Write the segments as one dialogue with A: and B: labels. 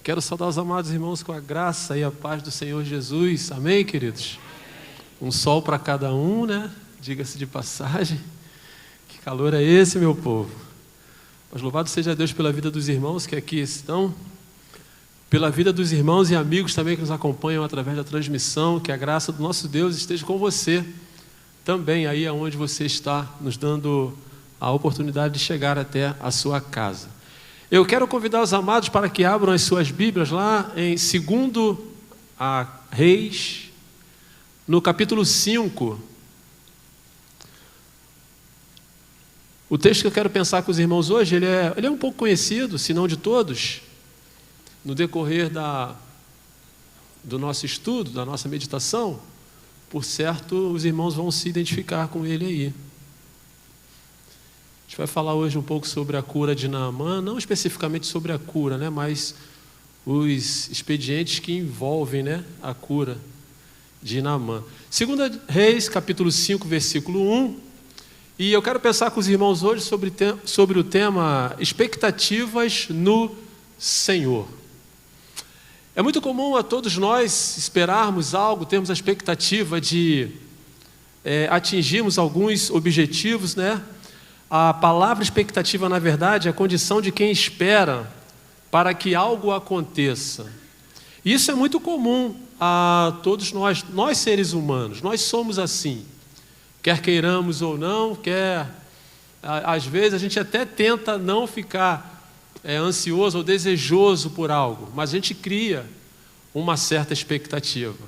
A: Quero saudar os amados irmãos com a graça e a paz do Senhor Jesus. Amém, queridos? Um sol para cada um, né? Diga-se de passagem. Que calor é esse, meu povo? Mas louvado seja Deus pela vida dos irmãos que aqui estão, pela vida dos irmãos e amigos também que nos acompanham através da transmissão. Que a graça do nosso Deus esteja com você também aí aonde você está, nos dando a oportunidade de chegar até a sua casa. Eu quero convidar os amados para que abram as suas Bíblias lá em 2 Reis, no capítulo 5. O texto que eu quero pensar com os irmãos hoje, ele é um pouco conhecido, se não de todos, no decorrer do nosso estudo, da nossa meditação. Por certo, os irmãos vão se identificar com ele aí. A gente vai falar hoje um pouco sobre a cura de Naamã, não especificamente sobre a cura, né, mas os expedientes que envolvem, né, a cura de Naamã. 2 Reis, capítulo 5, versículo 1. E eu quero pensar com os irmãos hoje sobre o tema expectativas no Senhor. É muito comum a todos nós esperarmos algo, termos a expectativa de atingirmos alguns objetivos, né? A palavra expectativa, na verdade, é a condição de quem espera para que algo aconteça. Isso é muito comum a todos nós seres humanos, nós somos assim. Quer queiramos ou não, às vezes a gente até tenta não ficar ansioso ou desejoso por algo, mas a gente cria uma certa expectativa.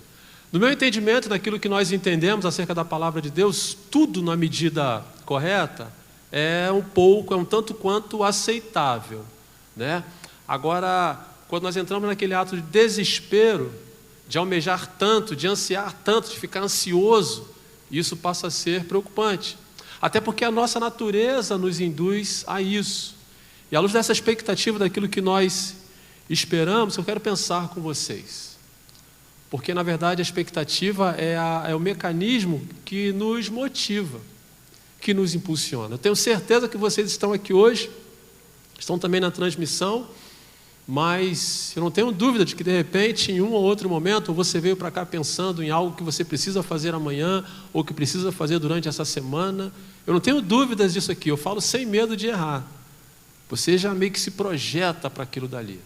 A: No meu entendimento, naquilo que nós entendemos acerca da palavra de Deus, tudo na medida correta é um tanto quanto aceitável, né? Agora, quando nós entramos naquele ato de desespero, de almejar tanto, de ansiar tanto, de ficar ansioso, isso passa a ser preocupante. Até porque a nossa natureza nos induz a isso. E à luz dessa expectativa daquilo que nós esperamos, eu quero pensar com vocês. Porque, na verdade, a expectativa é o mecanismo que nos motiva, que nos impulsiona. Eu tenho certeza que vocês estão aqui hoje, estão também na transmissão, mas eu não tenho dúvida de que, de repente, em um ou outro momento, você veio para cá pensando em algo que você precisa fazer amanhã, ou que precisa fazer durante essa semana. Eu não tenho dúvidas disso aqui, eu falo sem medo de errar. Você já meio que se projeta para aquilo dali.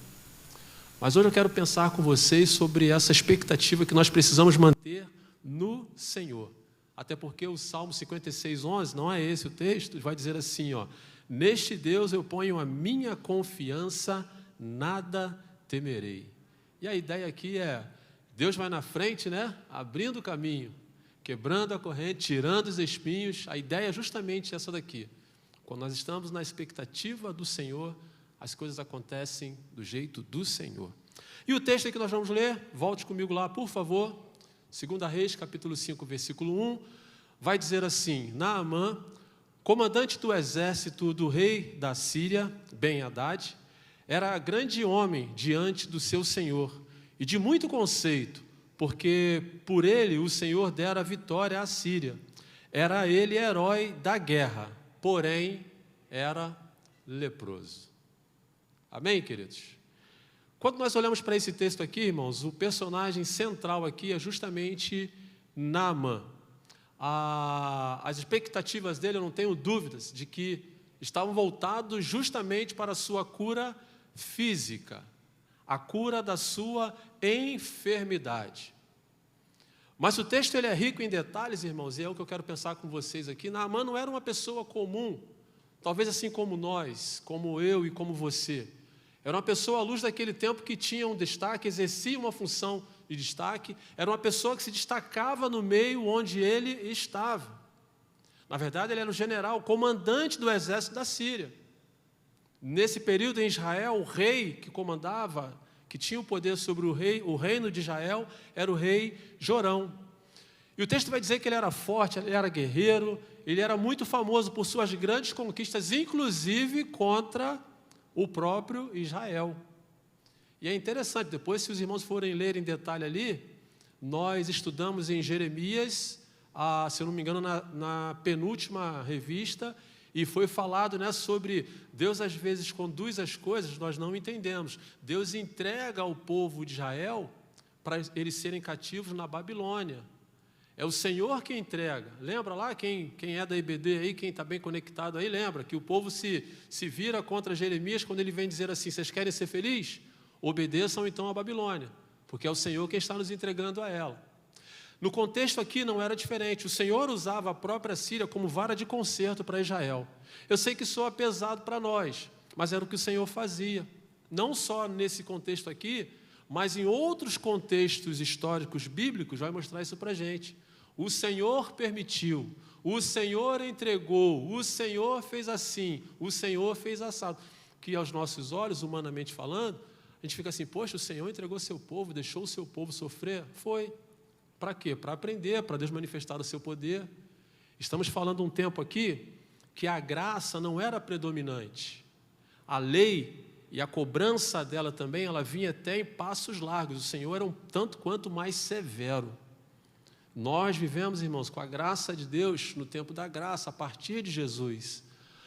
A: Mas hoje eu quero pensar com vocês sobre essa expectativa que nós precisamos manter no Senhor. Até porque o Salmo 56:11, não é esse o texto, vai dizer assim, ó: neste Deus eu ponho a minha confiança, nada temerei. E a ideia aqui é, Deus vai na frente, né, abrindo o caminho, quebrando a corrente, tirando os espinhos. A ideia é justamente essa daqui. Quando nós estamos na expectativa do Senhor, as coisas acontecem do jeito do Senhor. E o texto que nós vamos ler, volte comigo lá, por favor. 2 Reis, capítulo 5, versículo 1, vai dizer assim: Naamã, comandante do exército do rei da Síria, Ben-Hadad, era grande homem diante do seu senhor, e de muito conceito, porque por ele o Senhor dera vitória à Síria. Era ele herói da guerra, porém era leproso. Amém, queridos? Quando nós olhamos para esse texto aqui, irmãos, o personagem central aqui é justamente Naamã. As expectativas dele, eu não tenho dúvidas, de que estavam voltados justamente para a sua cura física, a cura da sua enfermidade. Mas o texto ele é rico em detalhes, irmãos, e é o que eu quero pensar com vocês aqui. Naamã não era uma pessoa comum, talvez assim como nós, como eu e como você. Era uma pessoa à luz daquele tempo que tinha um destaque, exercia uma função de destaque, era uma pessoa que se destacava no meio onde ele estava. Na verdade, ele era o general, o comandante do exército da Síria. Nesse período em Israel, o rei que comandava, que tinha o poder sobre o reino de Israel, era o rei Jorão. E o texto vai dizer que ele era forte, ele era guerreiro, ele era muito famoso por suas grandes conquistas, inclusive contra o próprio Israel. E é interessante, depois, se os irmãos forem ler em detalhe ali, nós estudamos em Jeremias, se eu não me engano, na penúltima revista, E foi falado, né, sobre Deus às vezes conduz as coisas, nós não entendemos. Deus entrega ao povo de Israel para eles serem cativos na Babilônia. É o Senhor que entrega. Lembra lá, quem é da IBD aí, quem está bem conectado aí, lembra que o povo se vira contra Jeremias quando ele vem dizer assim: vocês querem ser felizes? Obedeçam então a Babilônia, porque é o Senhor quem está nos entregando a ela. No contexto aqui não era diferente. O Senhor usava a própria Síria como vara de conserto para Israel. Eu sei que soa pesado para nós, mas era o que o Senhor fazia. Não só nesse contexto aqui, mas em outros contextos históricos bíblicos, vai mostrar isso para a gente. O Senhor permitiu, o Senhor entregou, o Senhor fez assim, o Senhor fez assado. Que aos nossos olhos, humanamente falando, a gente fica assim: poxa, o Senhor entregou seu povo, deixou o seu povo sofrer? Foi. Para quê? Para aprender, para Deus manifestar o seu poder. Estamos falando um tempo aqui que a graça não era predominante. A lei e a cobrança dela também, ela vinha até em passos largos. O Senhor era um tanto quanto mais severo. Nós vivemos, irmãos, com a graça de Deus no tempo da graça, a partir de Jesus,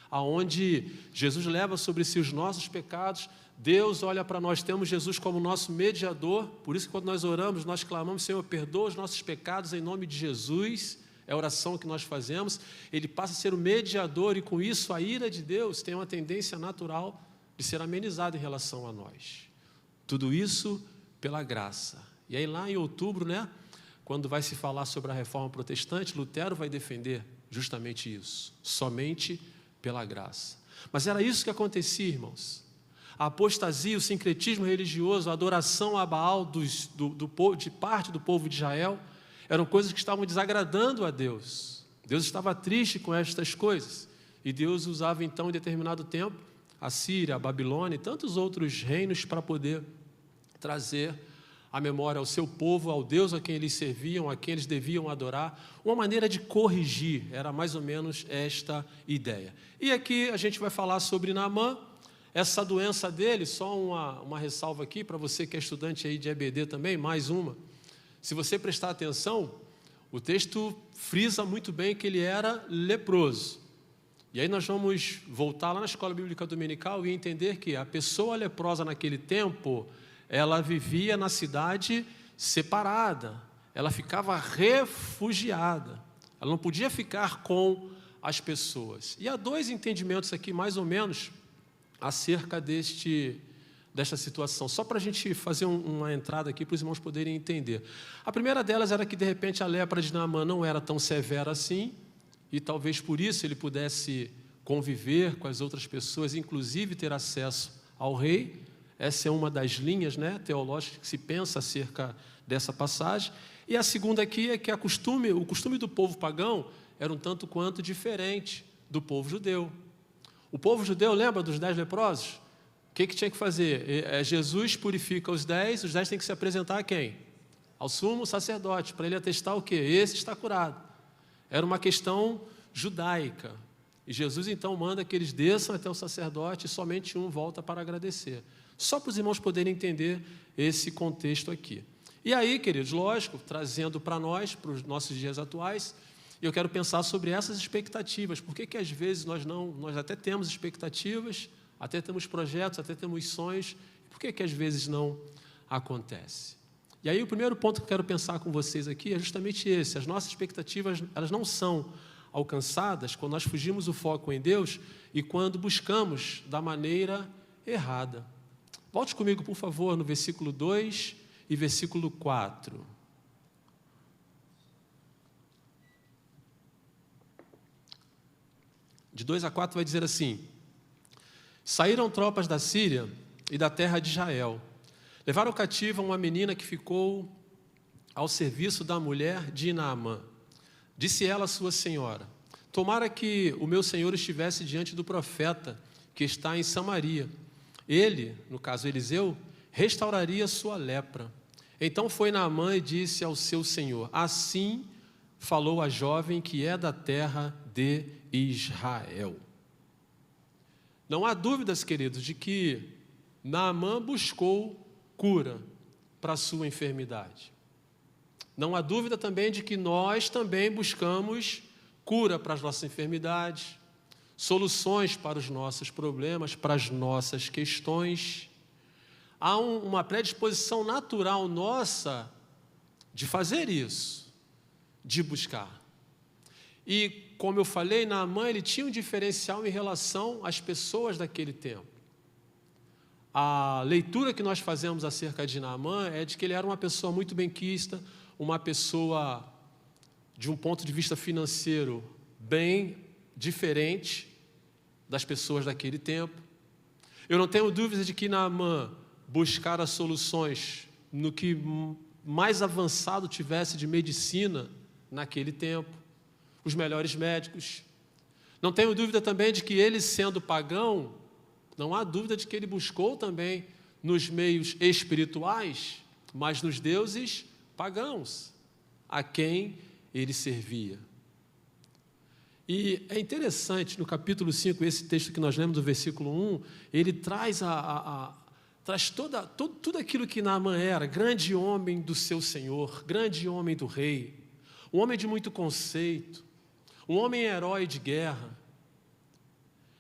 A: aonde Jesus leva sobre si os nossos pecados. Deus olha para nós, temos Jesus como nosso mediador. Por isso que quando nós oramos, nós clamamos: Senhor, perdoa os nossos pecados em nome de Jesus. É a oração que nós fazemos. Ele passa a ser o mediador, e com isso a ira de Deus tem uma tendência natural de ser amenizada em relação a nós. Tudo isso pela graça. E aí lá em outubro, né, quando vai se falar sobre a reforma protestante, Lutero vai defender justamente isso, somente pela graça. Mas era isso que acontecia, irmãos. A apostasia, o sincretismo religioso, a adoração a Baal de parte do povo de Israel, eram coisas que estavam desagradando a Deus. Deus estava triste com estas coisas, e Deus usava então em determinado tempo a Síria, a Babilônia e tantos outros reinos para poder trazer a memória ao seu povo, ao Deus a quem eles serviam, a quem eles deviam adorar, uma maneira de corrigir. Era mais ou menos esta ideia. E aqui a gente vai falar sobre Naamã, essa doença dele. Só uma ressalva aqui para você que é estudante aí de EBD também, mais uma. Se você prestar atenção, o texto frisa muito bem que ele era leproso. E aí nós vamos voltar lá na escola bíblica dominical e entender que a pessoa leprosa naquele tempo, ela vivia na cidade separada, ela ficava refugiada, ela não podia ficar com as pessoas. E há dois entendimentos aqui, mais ou menos, acerca desta situação, só para a gente fazer uma entrada aqui para os irmãos poderem entender. A primeira delas era que de repente a lepra de Naamã não era tão severa assim, e talvez por isso ele pudesse conviver com as outras pessoas, inclusive ter acesso ao rei. Essa é uma das linhas, né, teológicas que se pensa acerca dessa passagem. E a segunda aqui é que o costume do povo pagão era um tanto quanto diferente do povo judeu. O povo judeu, lembra dos 10 leprosos? O que tinha que fazer? Jesus purifica os 10 têm que se apresentar a quem? Ao sumo sacerdote, para ele atestar o quê? Esse está curado. Era uma questão judaica. E Jesus então manda que eles desçam até o sacerdote e somente um volta para agradecer. Só para os irmãos poderem entender esse contexto aqui. E aí, queridos, lógico, trazendo para nós, para os nossos dias atuais, eu quero pensar sobre essas expectativas. Por que às vezes nós até temos expectativas, até temos projetos, até temos sonhos, por que às vezes não acontece? E aí o primeiro ponto que eu quero pensar com vocês aqui é justamente esse: as nossas expectativas, elas não são alcançadas quando nós fugimos o foco em Deus e quando buscamos da maneira errada. Volte comigo, por favor, no versículo 2 e versículo 4. De 2 a 4 vai dizer assim: saíram tropas da Síria e da terra de Israel. Levaram cativa uma menina que ficou ao serviço da mulher de Naamã. Disse ela à sua senhora: tomara que o meu senhor estivesse diante do profeta que está em Samaria. Ele, no caso Eliseu, restauraria sua lepra. Então foi Naamã e disse ao seu senhor: assim falou a jovem que é da terra de Israel. Não há dúvidas, queridos, de que Naamã buscou cura para a sua enfermidade. Não há dúvida também de que nós também buscamos cura para as nossas enfermidades, soluções para os nossos problemas, para as nossas questões. Há uma predisposição natural nossa de fazer isso, de buscar. E, como eu falei, Naamã, ele tinha um diferencial em relação às pessoas daquele tempo. A leitura que nós fazemos acerca de Naamã é de que ele era uma pessoa muito benquista, uma pessoa, de um ponto de vista financeiro, bem diferente das pessoas daquele tempo. Eu não tenho dúvida de que Naamã buscara soluções no que mais avançado tivesse de medicina naquele tempo, os melhores médicos. Não tenho dúvida também de que ele, sendo pagão, não há dúvida de que ele buscou também nos meios espirituais, mas nos deuses pagãos, a quem ele servia. E é interessante, no capítulo 5, esse texto que nós lemos do versículo 1, ele traz, traz tudo aquilo que Naamã era, grande homem do seu Senhor, grande homem do rei, um homem de muito conceito, um homem herói de guerra.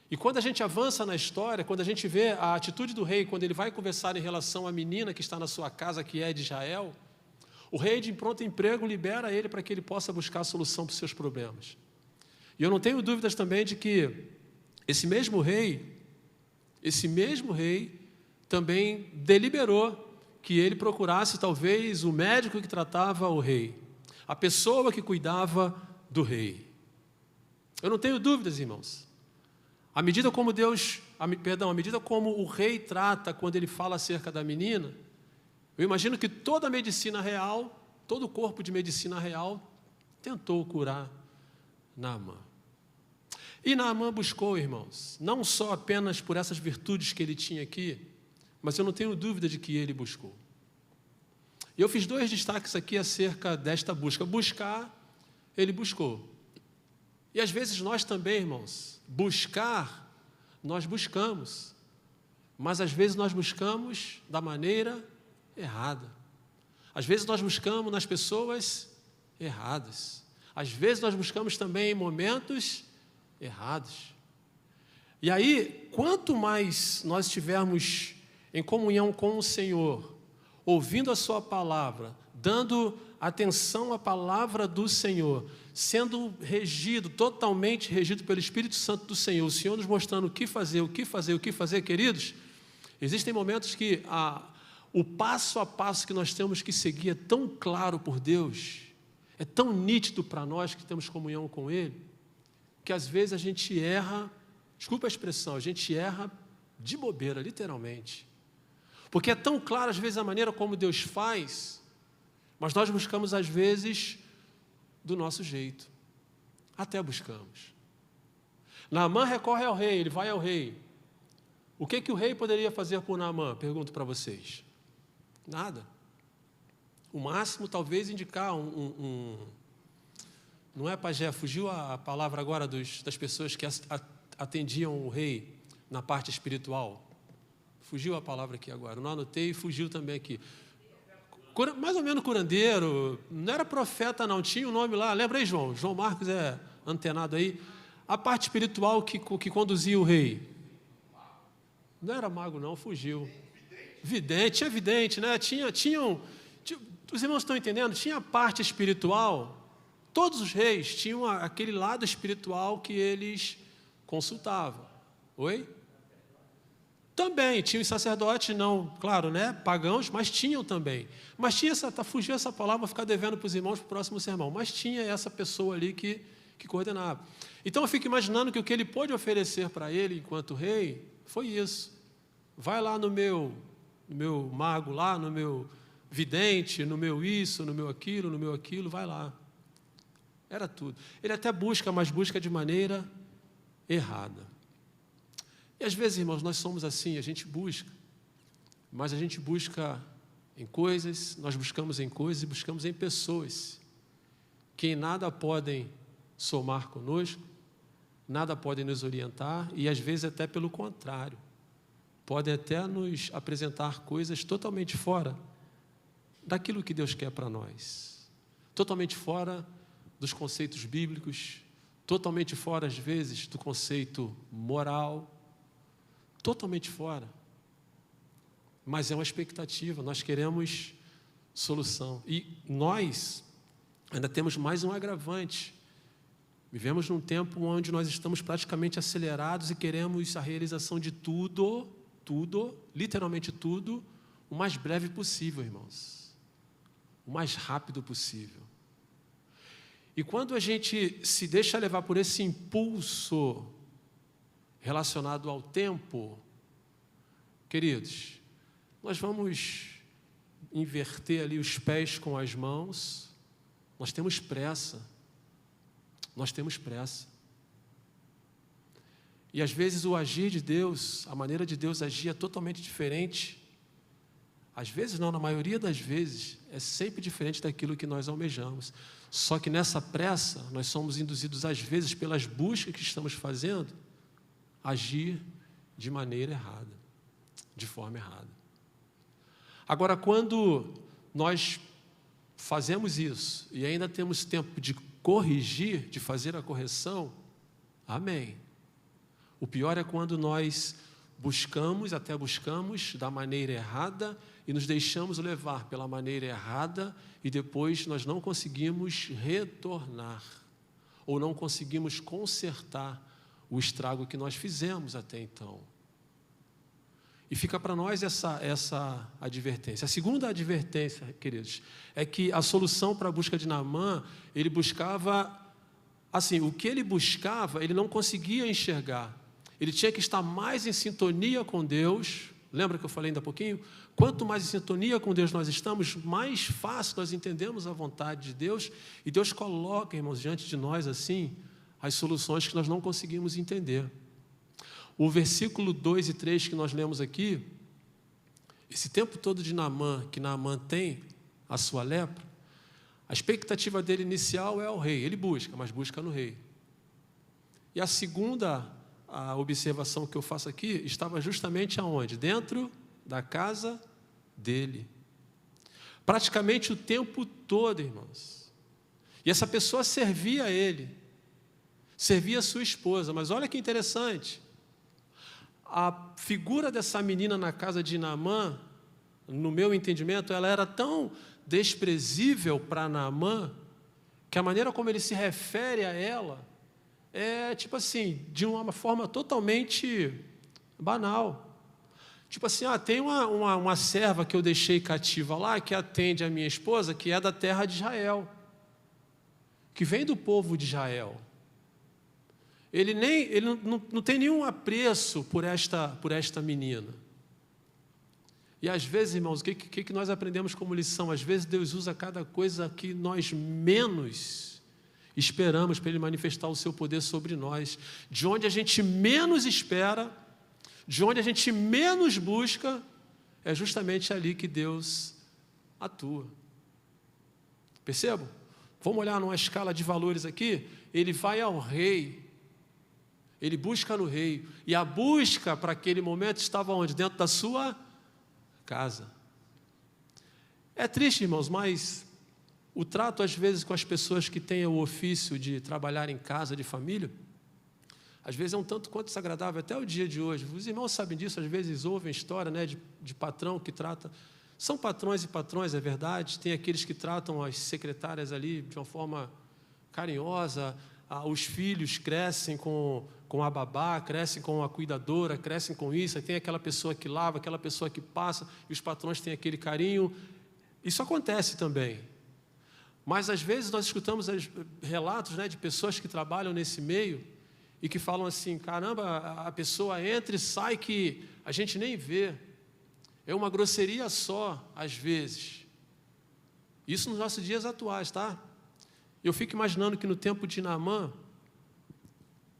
A: E quando a gente avança na história, quando a gente vê a atitude do rei, quando ele vai conversar em relação à menina que está na sua casa, que é de Israel, o rei de pronto emprego libera ele para que ele possa buscar a solução para os seus problemas. E eu não tenho dúvidas também de que esse mesmo rei também deliberou que ele procurasse talvez o médico que tratava o rei, a pessoa que cuidava do rei. Eu não tenho dúvidas, irmãos. À medida como o rei trata quando ele fala acerca da menina, eu imagino que toda a medicina real, todo o corpo de medicina real tentou curar Naamã. E Naamã buscou, irmãos, não só apenas por essas virtudes que ele tinha aqui, mas eu não tenho dúvida de que ele buscou. E eu fiz 2 destaques aqui acerca desta busca. Buscar, ele buscou. E às vezes nós também, irmãos, buscar, nós buscamos, mas às vezes nós buscamos da maneira errada. Às vezes nós buscamos nas pessoas erradas. Às vezes nós buscamos também em momentos errados. E aí, quanto mais nós estivermos em comunhão com o Senhor, ouvindo a sua palavra, dando atenção à palavra do Senhor, sendo totalmente regido pelo Espírito Santo do Senhor, o Senhor nos mostrando o que fazer, queridos, existem momentos que o passo a passo que nós temos que seguir é tão claro por Deus, é tão nítido para nós que temos comunhão com Ele, que às vezes a gente erra, desculpa a expressão, a gente erra de bobeira, literalmente. Porque é tão claro às vezes a maneira como Deus faz, mas nós buscamos às vezes do nosso jeito. Até buscamos. Naamã recorre ao rei, ele vai ao rei. O que o rei poderia fazer por Naamã? Pergunto para vocês. Nada. O máximo talvez indicar não é, pajé, fugiu a palavra agora das pessoas que atendiam o rei na parte espiritual. Fugiu a palavra aqui agora, não anotei e fugiu também aqui. Mais ou menos curandeiro, não era profeta não, tinha um nome lá, lembra aí João Marcos é antenado aí. A parte espiritual que conduzia o rei. Não era mago não, fugiu. Vidente, né? Os irmãos estão entendendo? Tinha a parte espiritual, todos os reis tinham aquele lado espiritual que eles consultavam. Oi? Também tinham os sacerdotes, não, claro, né, pagãos, mas tinham também. Mas tinha fugiu essa palavra, vou ficar devendo para os irmãos para o próximo sermão, mas tinha essa pessoa ali que coordenava. Então eu fico imaginando que o que ele pôde oferecer para ele enquanto rei foi isso. Vai lá no meu mago lá, no meu vidente, no meu isso, no meu aquilo, vai lá. Era tudo. Ele até busca, mas busca de maneira errada. E às vezes, irmãos, nós somos assim, a gente busca, mas a gente busca em coisas, nós buscamos em coisas e buscamos em pessoas que em nada podem somar conosco, nada podem nos orientar e às vezes até pelo contrário, podem até nos apresentar coisas totalmente fora daquilo que Deus quer para nós, totalmente fora dos conceitos bíblicos, totalmente fora, às vezes, do conceito moral, totalmente fora. Mas é uma expectativa, nós queremos solução. E nós ainda temos mais um agravante. Vivemos num tempo onde nós estamos praticamente acelerados e queremos a realização de tudo, literalmente tudo, o mais breve possível, irmãos. O mais rápido possível. E quando a gente se deixa levar por esse impulso relacionado ao tempo, queridos, nós vamos inverter ali os pés com as mãos. Nós temos pressa. E às vezes o agir de Deus, a maneira de Deus agir é totalmente diferente. Às vezes não, na maioria das vezes, é sempre diferente daquilo que nós almejamos. Só que nessa pressa, nós somos induzidos às vezes pelas buscas que estamos fazendo, a agir de maneira errada, de forma errada. Agora, quando nós fazemos isso e ainda temos tempo de corrigir, de fazer a correção, amém. O pior é quando nós buscamos da maneira errada e nos deixamos levar pela maneira errada e depois nós não conseguimos retornar ou não conseguimos consertar o estrago que nós fizemos até então. E fica para nós essa advertência. A segunda advertência, queridos, é que a solução para a busca de Naamã, ele buscava, assim, o que ele buscava, ele não conseguia enxergar. Ele tinha que estar mais em sintonia com Deus. Lembra que eu falei ainda há pouquinho? Quanto mais em sintonia com Deus nós estamos, mais fácil nós entendemos a vontade de Deus. E Deus coloca, irmãos, diante de nós, assim, as soluções que nós não conseguimos entender. O versículo 2 e 3 que nós lemos aqui, esse tempo todo de Naamã, que Naamã tem a sua lepra, a expectativa dele inicial é o rei. Ele busca, mas busca no rei. E a segunda observação que eu faço aqui estava justamente aonde? Dentro da casa dele. Praticamente o tempo todo, irmãos. E essa pessoa servia a ele, servia a sua esposa. Mas olha que interessante, a figura dessa menina na casa de Naamã, no meu entendimento, ela era tão desprezível para Naamã, que a maneira como ele se refere a ela é tipo assim, de uma forma totalmente banal. Tipo assim, tem uma serva que eu deixei cativa lá, que atende a minha esposa, que é da terra de Israel, que vem do povo de Israel. Ele não tem nenhum apreço por esta menina. E às vezes, irmãos, o que nós aprendemos como lição? Às vezes Deus usa cada coisa que nós menos esperamos para Ele manifestar o seu poder sobre nós. De onde a gente menos espera, de onde a gente menos busca, é justamente ali que Deus atua. Percebam? Vamos olhar numa escala de valores aqui. Ele vai ao rei, ele busca no rei, e a busca para aquele momento estava onde? Dentro da sua casa. É triste, irmãos, mas o trato, às vezes, com as pessoas que têm o ofício de trabalhar em casa, de família, às vezes é um tanto quanto desagradável, até o dia de hoje. Os irmãos sabem disso, às vezes ouvem história, né, de patrão que trata. São patrões e patrões, é verdade. Tem aqueles que tratam as secretárias ali de uma forma carinhosa. Os filhos crescem com a babá, crescem com a cuidadora, crescem com isso. Aí tem aquela pessoa que lava, aquela pessoa que passa, e os patrões têm aquele carinho. Isso acontece também. Mas às vezes nós escutamos relatos, né, de pessoas que trabalham nesse meio e que falam assim, caramba, a pessoa entra e sai que a gente nem vê. É uma grosseria só, às vezes. Isso nos nossos dias atuais, tá? Eu fico imaginando que no tempo de Naamã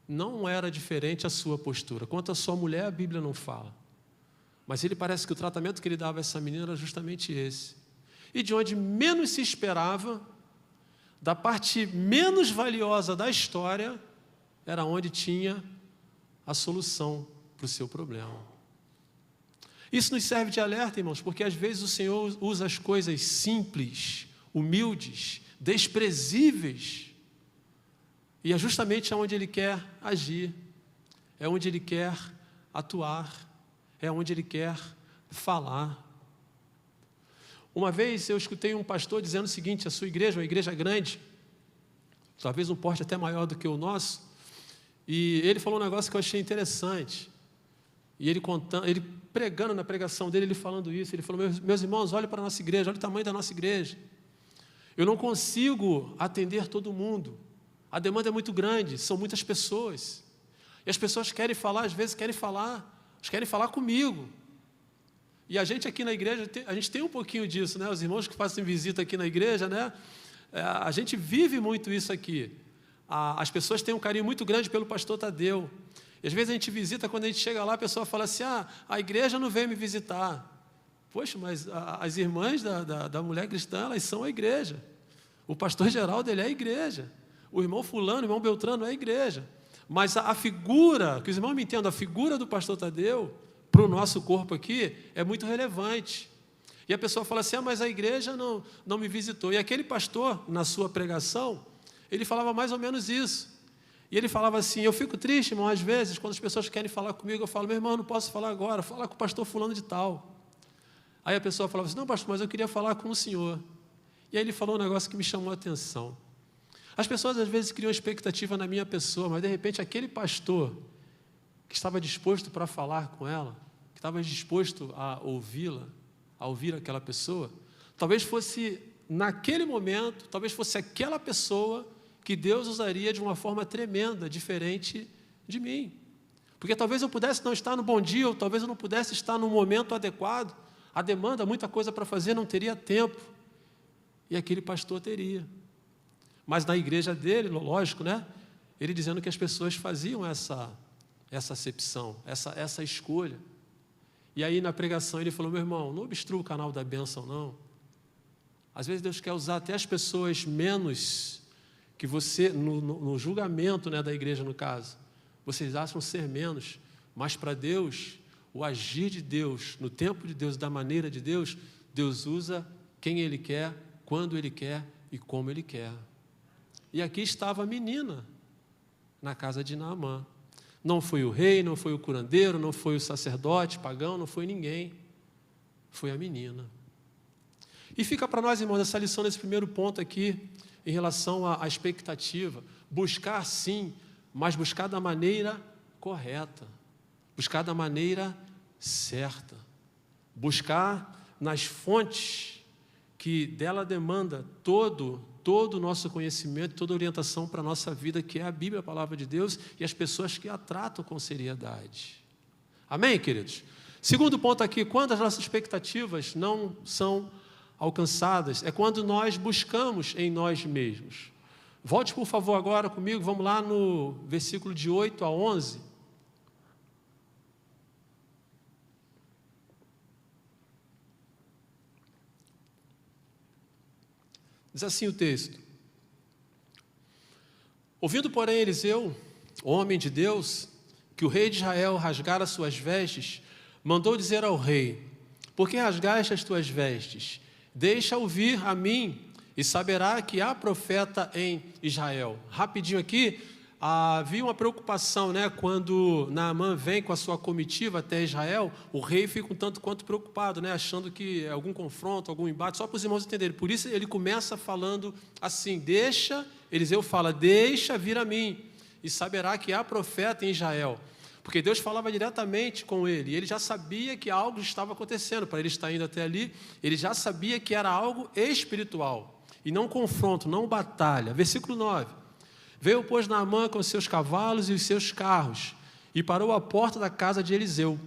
A: não era diferente a sua postura. Quanto à sua mulher, a Bíblia não fala. Mas ele parece que o tratamento que ele dava a essa menina era justamente esse. E de onde menos se esperava, da parte menos valiosa da história, era onde tinha a solução para o seu problema. Isso nos serve de alerta, irmãos, porque às vezes o Senhor usa as coisas simples, humildes, desprezíveis, E é justamente onde Ele quer agir, é onde Ele quer atuar, é onde Ele quer falar. Uma vez eu escutei um pastor dizendo o seguinte: a sua igreja, uma igreja grande, talvez um porte até maior do que o nosso, e ele falou um negócio que eu achei interessante. E ele pregando na pregação dele, ele falando isso, ele falou: meus irmãos, olhem para a nossa igreja, olha o tamanho da nossa igreja. Eu não consigo atender todo mundo, a demanda é muito grande, são muitas pessoas, e as pessoas querem falar, às vezes querem falar comigo. E a gente aqui na igreja, a gente tem um pouquinho disso, né? Os irmãos que fazem visita aqui na igreja, né? A gente vive muito isso aqui. As pessoas têm um carinho muito grande pelo pastor Tadeu. E às vezes a gente visita, quando a gente chega lá, a pessoa fala assim: a igreja não veio me visitar. Poxa, mas as irmãs da mulher cristã, elas são a igreja. O pastor Geraldo, ele é a igreja. O irmão fulano, o irmão Beltrano é a igreja. Mas a figura, que os irmãos me entendam, a figura do pastor Tadeu, para o nosso corpo aqui, é muito relevante. E a pessoa fala assim: mas a igreja não me visitou. E aquele pastor, na sua pregação, ele falava mais ou menos isso. E ele falava assim: eu fico triste, irmão, às vezes, quando as pessoas querem falar comigo, eu falo: meu irmão, eu não posso falar agora, fala com o pastor fulano de tal. Aí a pessoa falava assim: não, pastor, mas eu queria falar com o senhor. E aí ele falou um negócio que me chamou a atenção. As pessoas às vezes criam expectativa na minha pessoa, mas de repente aquele pastor que estava disposto para falar com ela, que estava disposto a ouvi-la, a ouvir aquela pessoa, talvez fosse naquele momento, talvez fosse aquela pessoa que Deus usaria de uma forma tremenda, diferente de mim. Porque talvez eu pudesse não estar no bom dia, ou talvez eu não pudesse estar no momento adequado, a demanda, muita coisa para fazer, não teria tempo. E aquele pastor teria. Mas na igreja dele, lógico, né? Ele dizendo que as pessoas faziam essa acepção, essa escolha. E aí na pregação ele falou: meu irmão, não obstrua o canal da bênção, não. Às vezes Deus quer usar até as pessoas menos que você, no julgamento, né, da igreja, no caso, vocês acham ser menos, mas para Deus, o agir de Deus, no tempo de Deus, da maneira de Deus, Deus usa quem Ele quer, quando Ele quer e como Ele quer. E aqui estava a menina na casa de Naamã. Não foi o rei, não foi o curandeiro, não foi o sacerdote pagão, não foi ninguém. Foi a menina. E fica para nós, irmãos, essa lição nesse primeiro ponto aqui, em relação à expectativa. Buscar sim, mas buscar da maneira correta. Buscar da maneira certa. Buscar nas fontes que dela demanda todo o nosso conhecimento, toda a orientação para a nossa vida, que é a Bíblia, a Palavra de Deus, e as pessoas que a tratam com seriedade. Amém, queridos? Segundo ponto aqui: quando as nossas expectativas não são alcançadas, é quando nós buscamos em nós mesmos. Volte, por favor, agora comigo, vamos lá no versículo de 8 a 11. Diz assim o texto: ouvindo, porém, Eliseu, homem de Deus, que o rei de Israel rasgara suas vestes, mandou dizer ao rei: por que rasgaste as tuas vestes? Deixa ouvir a mim, e saberá que há profeta em Israel. Rapidinho aqui, havia uma preocupação, né? Quando Naamã vem com a sua comitiva até Israel, o rei fica um tanto quanto preocupado, né? Achando que é algum confronto, algum embate, só para os irmãos entenderem. Por isso ele começa falando assim: Eliseu fala: deixa vir a mim, e saberá que há profeta em Israel. Porque Deus falava diretamente com ele, e ele já sabia que algo estava acontecendo. Para ele estar indo até ali, ele já sabia que era algo espiritual, e não confronto, não batalha. Versículo 9: veio, pois, Naamã com os seus cavalos e os seus carros, e parou à porta da casa de Eliseu.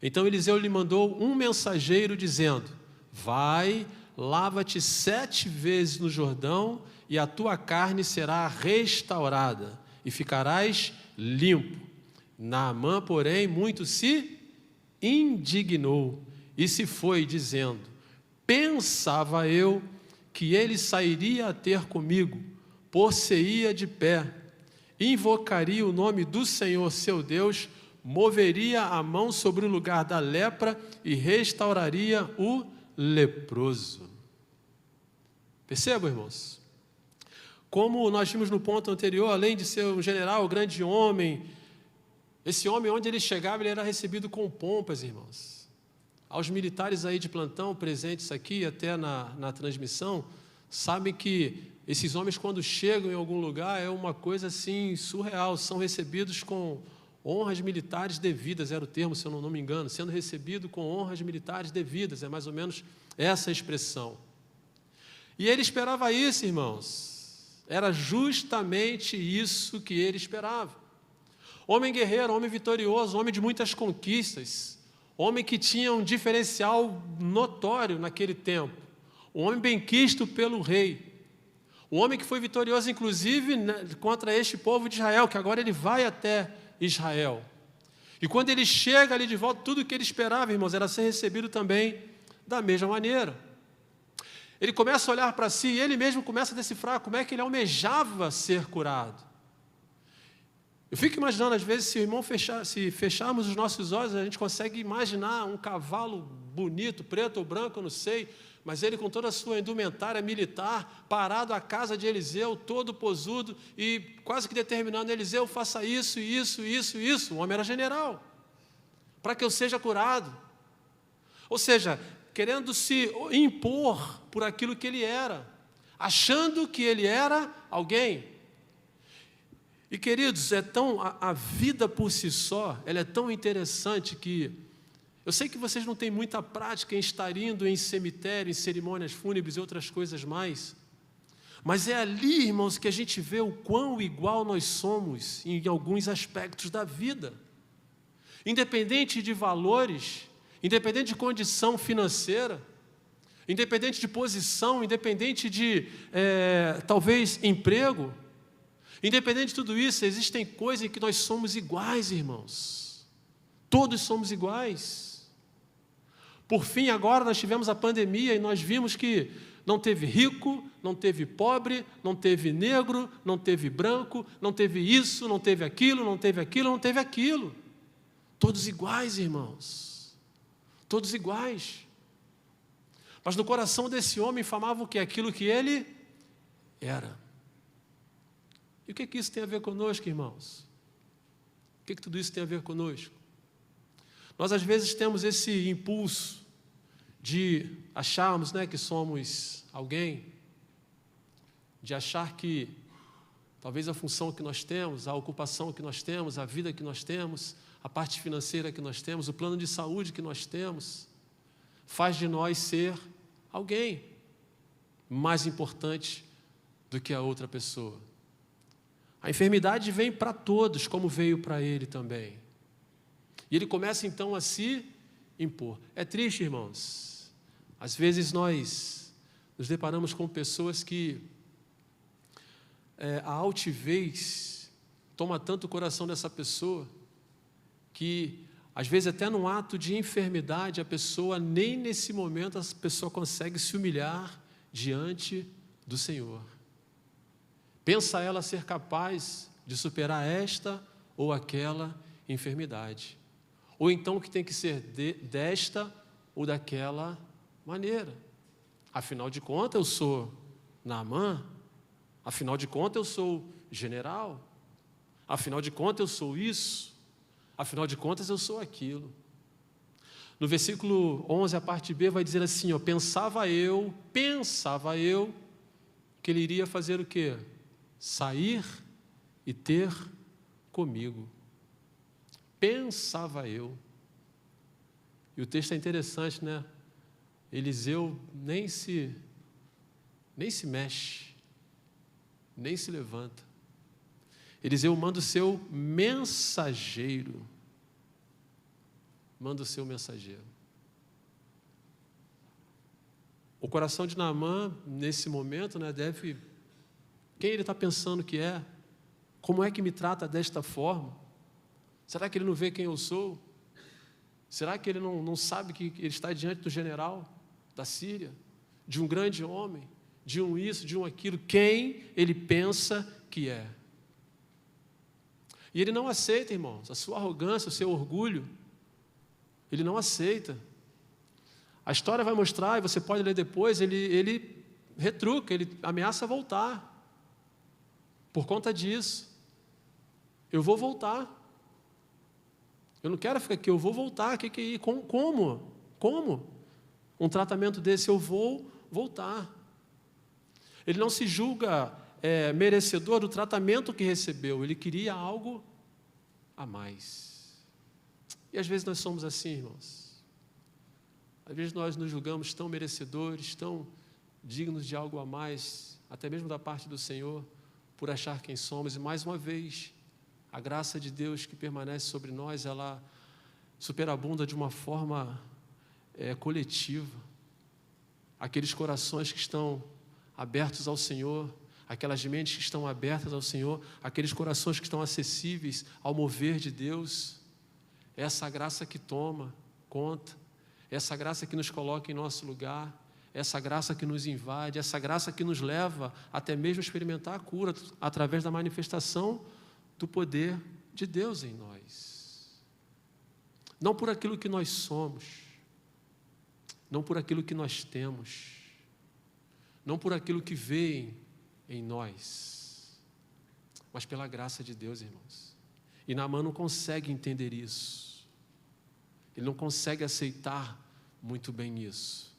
A: Então Eliseu lhe mandou um mensageiro, dizendo: vai, lava-te 7 vezes no Jordão, e a tua carne será restaurada, e ficarás limpo. Naamã, porém, muito se indignou, e se foi, dizendo: pensava eu que ele sairia a ter comigo, por-se-ia de pé, invocaria o nome do Senhor seu Deus, moveria a mão sobre o lugar da lepra e restauraria o leproso. Percebam, irmãos? como nós vimos no ponto anterior, além de ser um general, um grande homem, esse homem, onde ele chegava, ele era recebido com pompas, irmãos. Aos militares aí de plantão, presentes aqui, até na transmissão, sabem que esses homens, quando chegam em algum lugar, é uma coisa assim surreal, são recebidos com honras militares devidas, era o termo, se eu não me engano, sendo recebido com honras militares devidas, é mais ou menos essa expressão. E ele esperava isso, irmãos, era justamente isso que ele esperava. Homem guerreiro, homem vitorioso, homem de muitas conquistas, homem que tinha um diferencial notório naquele tempo, um homem benquisto pelo rei, um homem que foi vitorioso inclusive contra este povo de Israel, que agora ele vai até Israel. E quando ele chega ali de volta, tudo o que ele esperava, irmãos, era ser recebido também da mesma maneira. Ele começa a olhar para si e ele mesmo começa a decifrar como é que ele almejava ser curado. Eu fico imaginando, às vezes, se fecharmos os nossos olhos, a gente consegue imaginar um cavalo bonito, preto ou branco, eu não sei, mas ele com toda a sua indumentária militar, parado à casa de Eliseu, todo posudo, e quase que determinando: Eliseu, faça isso, isso, isso, isso. O homem era general, para que eu seja curado. Ou seja, querendo se impor por aquilo que ele era, achando que ele era alguém. E, queridos, a vida por si só, ela é tão interessante que eu sei que vocês não têm muita prática em estar indo em cemitério, em cerimônias fúnebres e outras coisas mais, mas é ali, irmãos, que a gente vê o quão igual nós somos em alguns aspectos da vida. Independente de valores, independente de condição financeira, independente de posição, independente de, talvez, emprego, independente de tudo isso, existem coisas em que nós somos iguais, irmãos. Todos somos iguais. Por fim, agora nós tivemos a pandemia e nós vimos que não teve rico, não teve pobre, não teve negro, não teve branco, não teve isso, não teve aquilo, não teve aquilo, não teve aquilo. Todos iguais, irmãos. Todos iguais. Mas no coração desse homem infamava o quê? Aquilo que ele era. E o que isso tem a ver conosco, irmãos? O que tudo isso tem a ver conosco? Nós, às vezes, temos esse impulso de acharmos, que somos alguém, de achar que talvez a função que nós temos, a ocupação que nós temos, a vida que nós temos, a parte financeira que nós temos, o plano de saúde que nós temos, faz de nós ser alguém mais importante do que a outra pessoa. A enfermidade vem para todos, como veio para ele também. E ele começa então a se impor. É triste, irmãos. Às vezes nós nos deparamos com pessoas que a altivez toma tanto o coração dessa pessoa, que às vezes até num ato de enfermidade, a pessoa, nem nesse momento, a pessoa consegue se humilhar diante do Senhor. Pensa ela ser capaz de superar esta ou aquela enfermidade. Ou então que tem que ser desta ou daquela maneira. Afinal de contas, eu sou Naamã. Afinal de contas, eu sou general. Afinal de contas, eu sou isso. Afinal de contas, eu sou aquilo. No versículo 11, a parte B, vai dizer assim, pensava eu que ele iria fazer o quê? Sair e ter comigo. Pensava eu. E o texto é interessante, né? Eliseu nem se mexe, nem se levanta. Eliseu manda o seu mensageiro. O coração de Naamã, nesse momento, deve... Quem ele está pensando que é? Como é que me trata desta forma? Será que ele não vê quem eu sou? Será que ele não sabe que ele está diante do general da Síria? De um grande homem? De um isso, de um aquilo? Quem ele pensa que é? E ele não aceita, irmãos, a sua arrogância, o seu orgulho. Ele não aceita. A história vai mostrar, e você pode ler depois, ele retruca, ele ameaça voltar. Por conta disso, eu vou voltar. Eu não quero ficar aqui, eu vou voltar. Como? Um tratamento desse, eu vou voltar. Ele não se julga merecedor do tratamento que recebeu, ele queria algo a mais. E às vezes nós somos assim, irmãos. Às vezes nós nos julgamos tão merecedores, tão dignos de algo a mais, até mesmo da parte do Senhor, por achar quem somos. E mais uma vez, a graça de Deus que permanece sobre nós, ela superabunda de uma forma coletiva. Aqueles corações que estão abertos ao Senhor, aquelas mentes que estão abertas ao Senhor, aqueles corações que estão acessíveis ao mover de Deus, essa graça que toma conta, essa graça que nos coloca em nosso lugar, essa graça que nos invade, essa graça que nos leva até mesmo a experimentar a cura através da manifestação do poder de Deus em nós. Não por aquilo que nós somos, não por aquilo que nós temos, não por aquilo que vem em nós, mas pela graça de Deus, irmãos. E Naamã não consegue entender isso. Ele não consegue aceitar muito bem isso.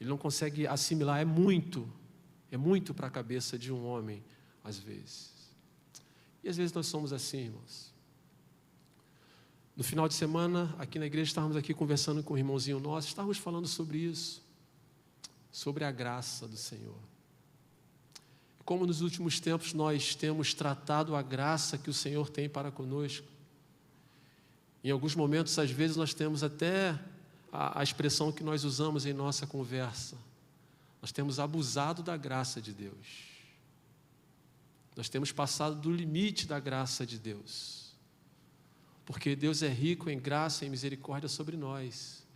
A: Ele não consegue assimilar, é muito para a cabeça de um homem, às vezes. E às vezes nós somos assim, irmãos. No final de semana, aqui na igreja, estávamos aqui conversando com um irmãozinho nosso, estávamos falando sobre isso, sobre a graça do Senhor. Como nos últimos tempos nós temos tratado a graça que o Senhor tem para conosco. Em alguns momentos, às vezes, nós temos até a expressão que nós usamos em nossa conversa. Nós temos abusado da graça de Deus. Nós temos passado do limite da graça de Deus. Porque Deus é rico em graça e misericórdia sobre nós.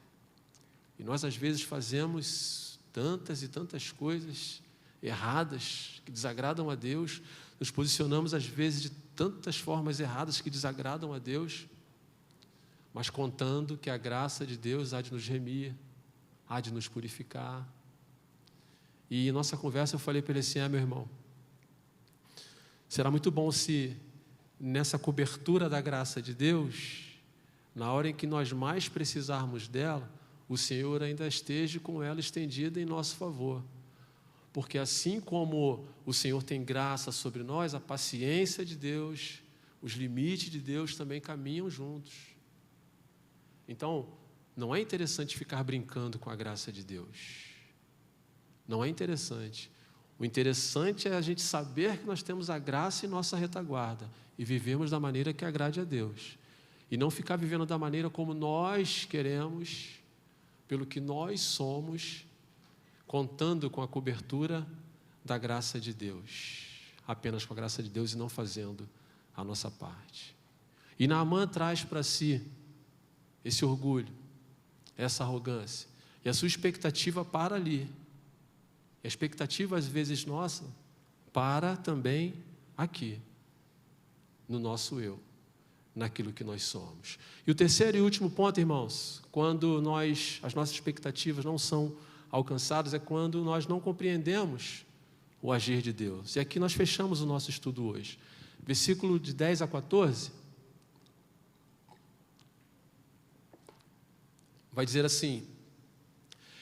A: E nós, às vezes, fazemos tantas e tantas coisas erradas que desagradam a Deus. Nos posicionamos, às vezes, de tantas formas erradas que desagradam a Deus. Mas contando que a graça de Deus há de nos remir, há de nos purificar. E em nossa conversa eu falei para ele assim: meu irmão, será muito bom se nessa cobertura da graça de Deus, na hora em que nós mais precisarmos dela, o Senhor ainda esteja com ela estendida em nosso favor. Porque assim como o Senhor tem graça sobre nós, a paciência de Deus, os limites de Deus também caminham juntos. Então, não é interessante ficar brincando com a graça de Deus. Não é interessante. O interessante é a gente saber que nós temos a graça em nossa retaguarda e vivemos da maneira que agrade a Deus. E não ficar vivendo da maneira como nós queremos, pelo que nós somos, contando com a cobertura da graça de Deus. Apenas com a graça de Deus e não fazendo a nossa parte. E Naamã traz para si esse orgulho, essa arrogância, e a sua expectativa para ali. E a expectativa, às vezes, nossa, para também aqui, no nosso eu, naquilo que nós somos. E o terceiro e último ponto, irmãos, quando as nossas expectativas não são alcançadas, é quando nós não compreendemos o agir de Deus. E aqui nós fechamos o nosso estudo hoje. Versículo de 10 a 14, vai dizer assim: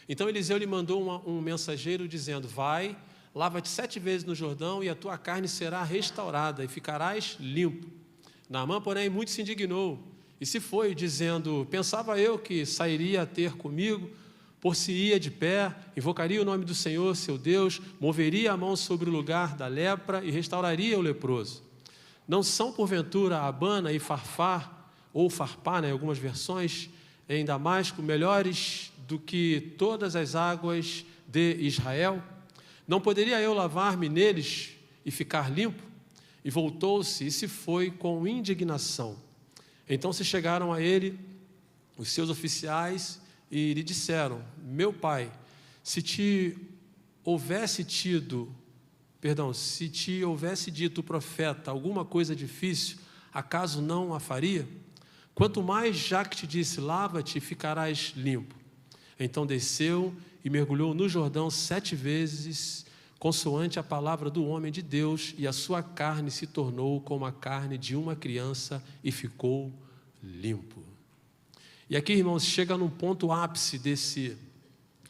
A: então Eliseu lhe mandou um mensageiro dizendo: vai, lava-te 7 vezes no Jordão e a tua carne será restaurada e ficarás limpo. Naamã, porém, muito se indignou e se foi, dizendo: pensava eu que sairia a ter comigo, por-se-ia de pé, invocaria o nome do Senhor, seu Deus, moveria a mão sobre o lugar da lepra e restauraria o leproso. Não são, porventura, Abana e Farfar, ou Farpá, em algumas versões, em Damasco, melhores do que todas as águas de Israel? Não poderia eu lavar-me neles e ficar limpo? E voltou-se e se foi com indignação. Então se chegaram a ele os seus oficiais e lhe disseram: meu pai, se te houvesse dito o profeta alguma coisa difícil, acaso não a faria? Quanto mais já que te disse: lava-te e ficarás limpo. Então desceu e mergulhou no Jordão 7 vezes, consoante a palavra do homem de Deus, e a sua carne se tornou como a carne de uma criança e ficou limpo. E aqui, irmãos, chega num ponto ápice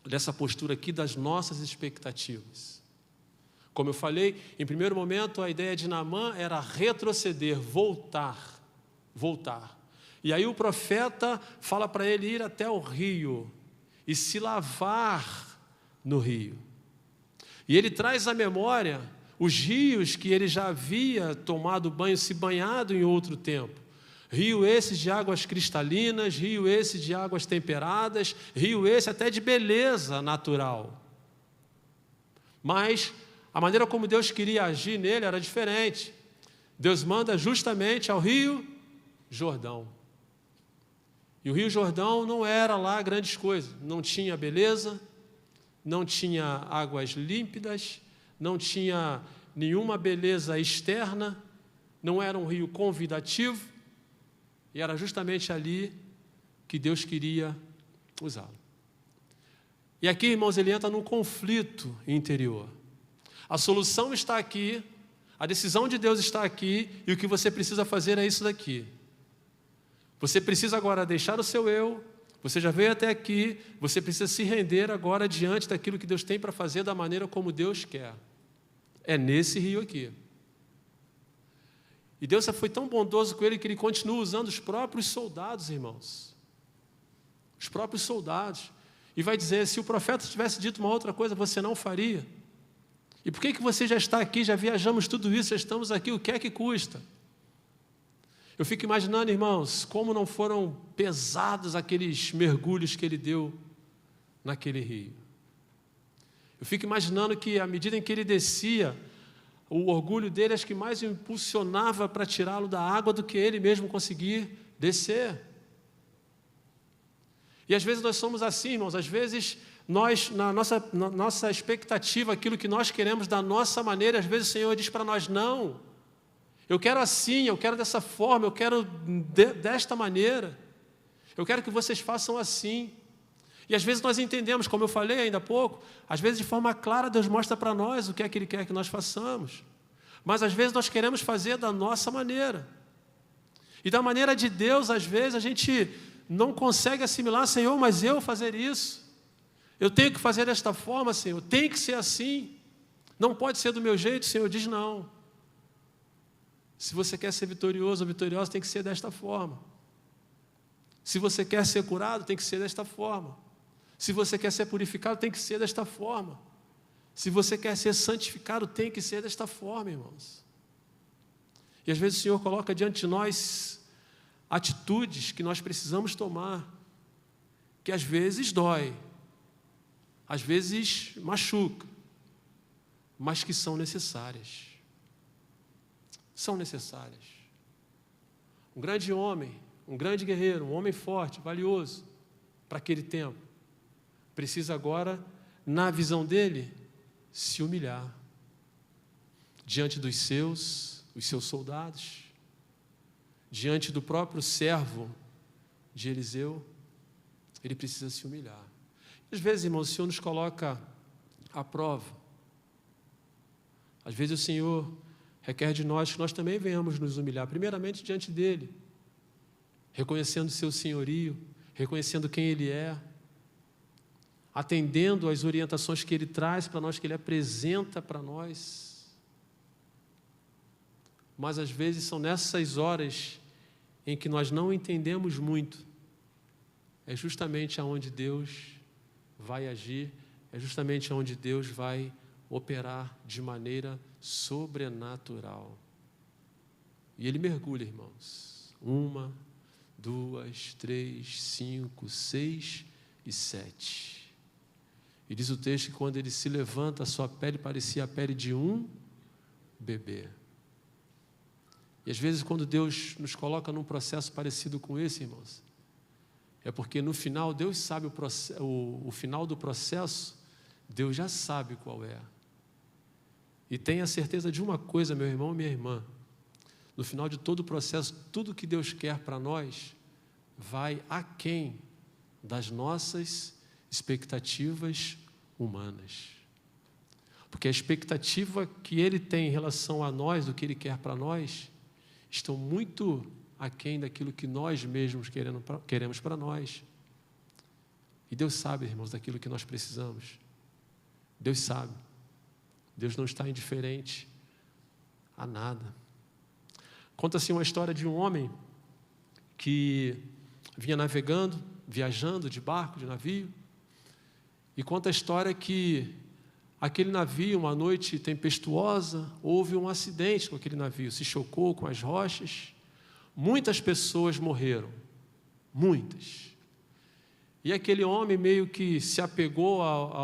A: dessa postura aqui das nossas expectativas. Como eu falei, em primeiro momento a ideia de Naamã era retroceder, voltar. E aí o profeta fala para ele ir até o rio e se lavar no rio. E ele traz à memória os rios que ele já havia tomado banho, se banhado em outro tempo. Rio esse de águas cristalinas, rio esse de águas temperadas, rio esse até de beleza natural. Mas a maneira como Deus queria agir nele era diferente. Deus manda justamente ao rio Jordão. E o rio Jordão não era lá grandes coisas, não tinha beleza, não tinha águas límpidas, não tinha nenhuma beleza externa, não era um rio convidativo, e era justamente ali que Deus queria usá-lo. E aqui, irmãos, ele entra num conflito interior. A solução está aqui, a decisão de Deus está aqui, e o que você precisa fazer é isso daqui. Você precisa agora deixar o seu eu, você já veio até aqui, você precisa se render agora diante daquilo que Deus tem para fazer da maneira como Deus quer. É nesse rio aqui. E Deus foi tão bondoso com ele que ele continua usando os próprios soldados, irmãos. Os próprios soldados. E vai dizer, se o profeta tivesse dito uma outra coisa, você não faria. E por que você já está aqui, já viajamos tudo isso, já estamos aqui, o que é que custa? Eu fico imaginando, irmãos, como não foram pesados aqueles mergulhos que ele deu naquele rio. Eu fico imaginando que, à medida em que ele descia, o orgulho dele acho que mais o impulsionava para tirá-lo da água do que ele mesmo conseguir descer. E às vezes nós somos assim, irmãos, às vezes nós, na nossa expectativa, aquilo que nós queremos da nossa maneira, às vezes o Senhor diz para nós, não, eu quero assim, eu quero dessa forma, eu quero desta maneira, eu quero que vocês façam assim. E às vezes nós entendemos, como eu falei ainda há pouco, às vezes de forma clara Deus mostra para nós o que é que Ele quer que nós façamos. Mas às vezes nós queremos fazer da nossa maneira. E da maneira de Deus, às vezes a gente não consegue assimilar, Senhor, mas eu fazer isso. Eu tenho que fazer desta forma, Senhor, tem que ser assim. Não pode ser do meu jeito, o Senhor diz não. Se você quer ser vitorioso ou vitoriosa, tem que ser desta forma. Se você quer ser curado, tem que ser desta forma. Se você quer ser purificado, tem que ser desta forma. Se você quer ser santificado, tem que ser desta forma, irmãos. E às vezes o Senhor coloca diante de nós atitudes que nós precisamos tomar, que às vezes dói, às vezes machuca, mas que são necessárias. São necessárias. Um grande homem, um grande guerreiro, um homem forte, valioso para aquele tempo, precisa agora, na visão dele, se humilhar diante dos seus soldados, diante do próprio servo de Eliseu, ele precisa se humilhar. Às vezes, irmãos, o Senhor nos coloca à prova. Às vezes o Senhor requer de nós que nós também venhamos nos humilhar, primeiramente diante dEle, reconhecendo o seu senhorio, reconhecendo quem Ele é, atendendo às orientações que Ele traz para nós, que Ele apresenta para nós. Mas às vezes são nessas horas em que nós não entendemos muito, é justamente aonde Deus vai agir, é justamente aonde Deus vai operar de maneira sobrenatural. E Ele mergulha, irmãos. 1, 2, 3, 5, 6 e 7. E diz o texto que quando Ele se levanta, a sua pele parecia a pele de um bebê. E às vezes quando Deus nos coloca num processo parecido com esse, irmãos, é porque no final, Deus sabe o final do processo, Deus já sabe qual é. E tenha certeza de uma coisa, meu irmão e minha irmã, no final de todo o processo, tudo que Deus quer para nós vai aquém das nossas expectativas humanas. Porque a expectativa que Ele tem em relação a nós, do que Ele quer para nós, estão muito aquém daquilo que nós mesmos queremos para nós. E Deus sabe, irmãos, daquilo que nós precisamos. Deus sabe. Deus não está indiferente a nada. Conta-se uma história de um homem que vinha navegando, viajando de barco, de navio, e conta a história que aquele navio, uma noite tempestuosa, houve um acidente com aquele navio, se chocou com as rochas, muitas pessoas morreram, muitas. E aquele homem meio que se apegou a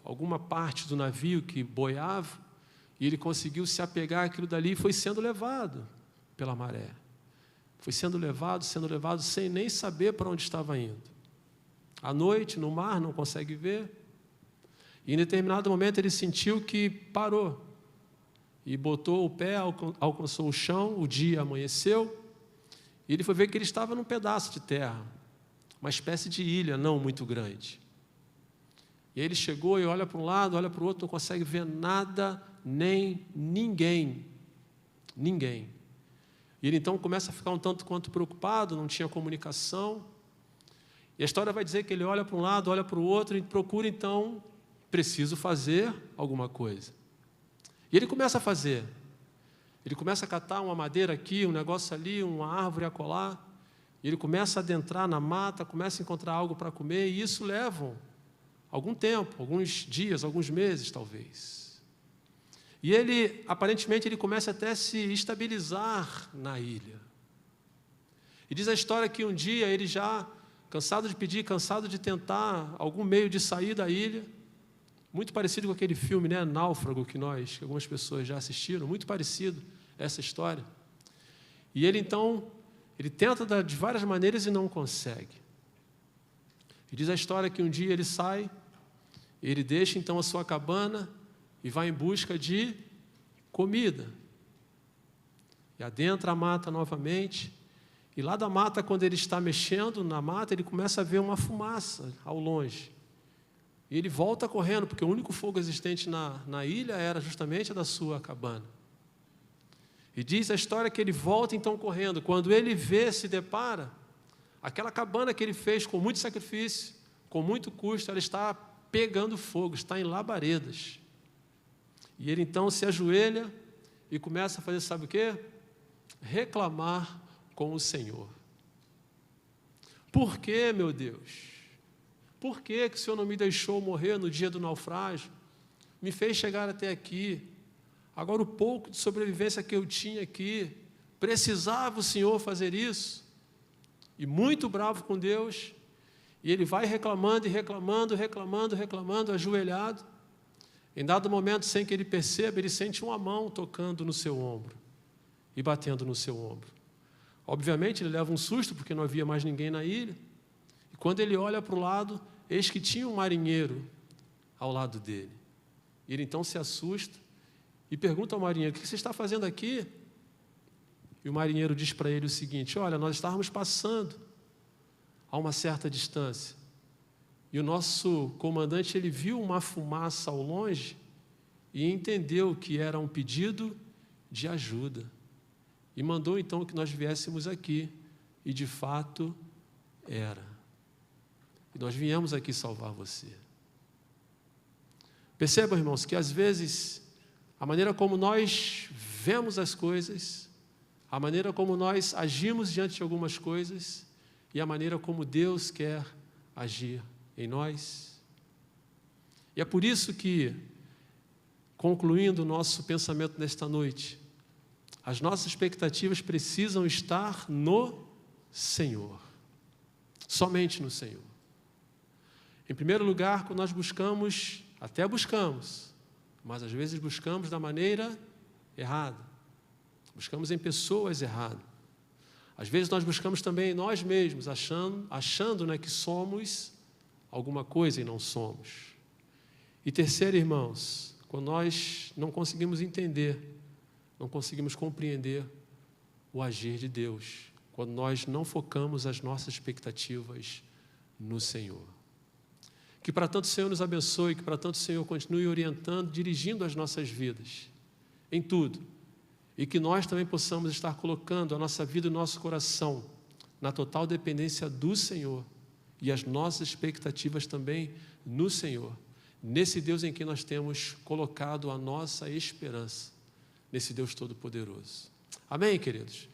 A: alguma parte do navio que boiava, e ele conseguiu se apegar àquilo dali e foi sendo levado pela maré. Foi sendo levado, sem nem saber para onde estava indo. À noite, no mar, não consegue ver. E em determinado momento ele sentiu que parou. E botou o pé, alcançou o chão, o dia amanheceu. E ele foi ver que ele estava num pedaço de terra, uma espécie de ilha não muito grande. E aí ele chegou e olha para um lado, olha para o outro, não consegue ver nada, nem ninguém. Ninguém. E ele então começa a ficar um tanto quanto preocupado, não tinha comunicação. E a história vai dizer que ele olha para um lado, olha para o outro e procura então, preciso fazer alguma coisa. E ele começa a fazer. Ele começa a catar uma madeira aqui, um negócio ali, uma árvore acolá. E ele começa a adentrar na mata, começa a encontrar algo para comer, e isso leva algum tempo, alguns dias, alguns meses talvez. E ele, aparentemente, ele começa até a se estabilizar na ilha. E diz a história que um dia ele já, cansado de pedir, cansado de tentar algum meio de sair da ilha, muito parecido com aquele filme, né, Náufrago, que algumas pessoas já assistiram, muito parecido essa história. E ele então, ele tenta de várias maneiras e não consegue. E diz a história que um dia ele sai, ele deixa então a sua cabana e vai em busca de comida. E adentra a mata novamente, e lá da mata, quando ele está mexendo na mata, ele começa a ver uma fumaça ao longe. E ele volta correndo, porque o único fogo existente na ilha era justamente a da sua cabana. E diz a história que ele volta então correndo. Quando ele vê, se depara, aquela cabana que ele fez com muito sacrifício, com muito custo, ela está pegando fogo, está em labaredas. E ele então se ajoelha e começa a fazer, sabe o quê? Reclamar com o Senhor. Por que, meu Deus? Por que o Senhor não me deixou morrer no dia do naufrágio? Me fez chegar até aqui. Agora o pouco de sobrevivência que eu tinha aqui, precisava o Senhor fazer isso? E muito bravo com Deus, e ele vai reclamando, ajoelhado. Em dado momento, sem que ele perceba, ele sente uma mão tocando no seu ombro e batendo no seu ombro. Obviamente, ele leva um susto, porque não havia mais ninguém na ilha. E quando ele olha para o lado, eis que tinha um marinheiro ao lado dele. E ele então se assusta e pergunta ao marinheiro: o que você está fazendo aqui? E o marinheiro diz para ele o seguinte: olha, nós estávamos passando a uma certa distância, e o nosso comandante, ele viu uma fumaça ao longe e entendeu que era um pedido de ajuda, e mandou então que nós viéssemos aqui, e de fato era. E nós viemos aqui salvar você. Percebam, irmãos, que às vezes a maneira como nós vemos as coisas, a maneira como nós agimos diante de algumas coisas e a maneira como Deus quer agir em nós. E é por isso que, concluindo o nosso pensamento nesta noite, as nossas expectativas precisam estar no Senhor, somente no Senhor. Em primeiro lugar, quando nós buscamos, mas às vezes buscamos da maneira errada, buscamos em pessoas erradas. Às vezes nós buscamos também em nós mesmos, achando, né, que somos alguma coisa e não somos. E terceiro, irmãos, quando nós não conseguimos entender, não conseguimos compreender o agir de Deus, quando nós não focamos as nossas expectativas no Senhor. Que para tanto o Senhor nos abençoe, que para tanto o Senhor continue orientando, dirigindo as nossas vidas, em tudo. E que nós também possamos estar colocando a nossa vida e o nosso coração na total dependência do Senhor e as nossas expectativas também no Senhor, nesse Deus em quem nós temos colocado a nossa esperança, nesse Deus Todo-Poderoso. Amém, queridos?